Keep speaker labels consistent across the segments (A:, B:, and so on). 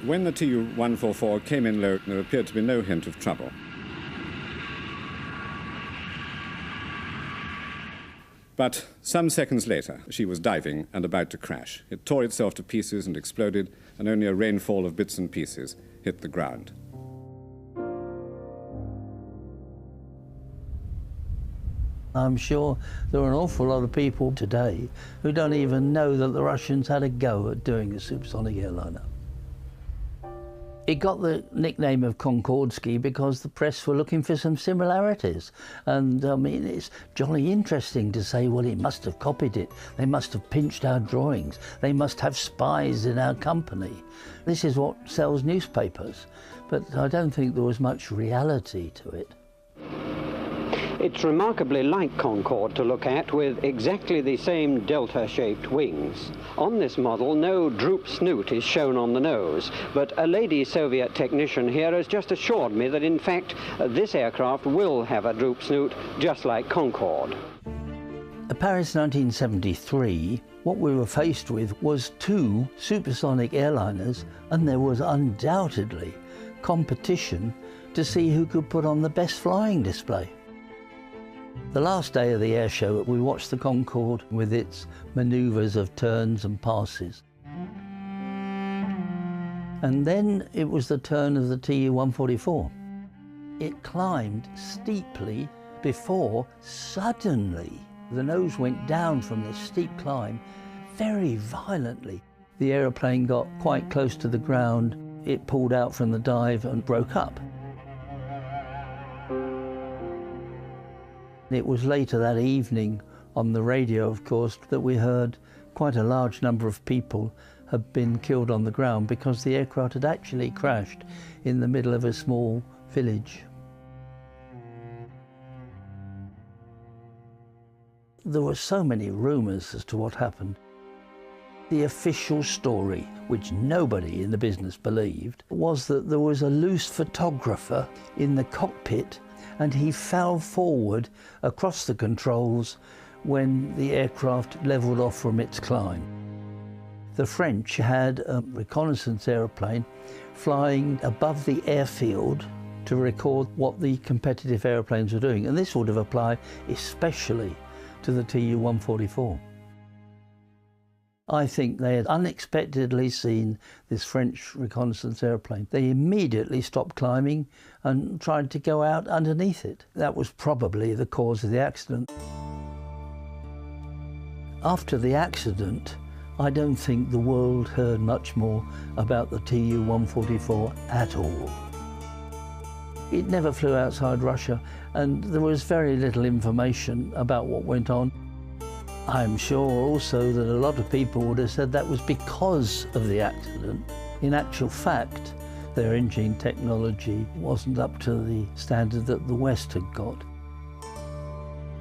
A: When the Tu-144 came in low, there appeared to be no hint of trouble. But some seconds later, she was diving and about to crash. It tore itself to pieces and exploded, and only a rainfall of bits and pieces hit the ground.
B: I'm sure there are an awful lot of people today who don't even know that the Russians had a go at doing a supersonic airliner. It got the nickname of Concordski because the press were looking for some similarities. And I mean, it's jolly interesting to say, well, it must have copied it. They must have pinched our drawings. They must have spies in our company. This is what sells newspapers. But I don't think there was much reality to it.
C: It's remarkably like Concorde to look at, with exactly the same delta-shaped wings. On this model, no droop snoot is shown on the nose, but a lady Soviet technician here has just assured me that, in fact, this aircraft will have a droop snoot, just like Concorde.
B: At Paris 1973, what we were faced with was two supersonic airliners, and there was undoubtedly competition to see who could put on the best flying display. The last day of the air show, we watched the Concorde with its manoeuvres of turns and passes. And then it was the turn of the Tu-144. It climbed steeply before suddenly the nose went down from this steep climb very violently. The aeroplane got quite close to the ground. It pulled out from the dive and broke up. It was later that evening on the radio, of course, that we heard quite a large number of people had been killed on the ground because the aircraft had actually crashed in the middle of a small village. There were so many rumours as to what happened. The official story, which nobody in the business believed, was that there was a loose photographer in the cockpit and he fell forward across the controls when the aircraft levelled off from its climb. The French had a reconnaissance aeroplane flying above the airfield to record what the competitive airplanes were doing, and this would have applied especially to the Tu-144. I think they had unexpectedly seen this French reconnaissance airplane. They immediately stopped climbing and tried to go out underneath it. That was probably the cause of the accident. After the accident, I don't think the world heard much more about the Tu-144 at all. It never flew outside Russia, and there was very little information about what went on. I'm sure also that a lot of people would have said that was because of the accident. In actual fact, their engine technology wasn't up to the standard that the West had got.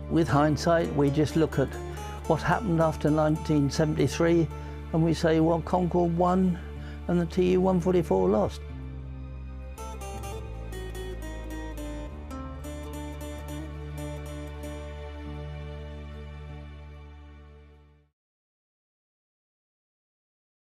B: With hindsight, we just look at what happened after 1973 and we say, well, Concorde won and the Tu-144 lost.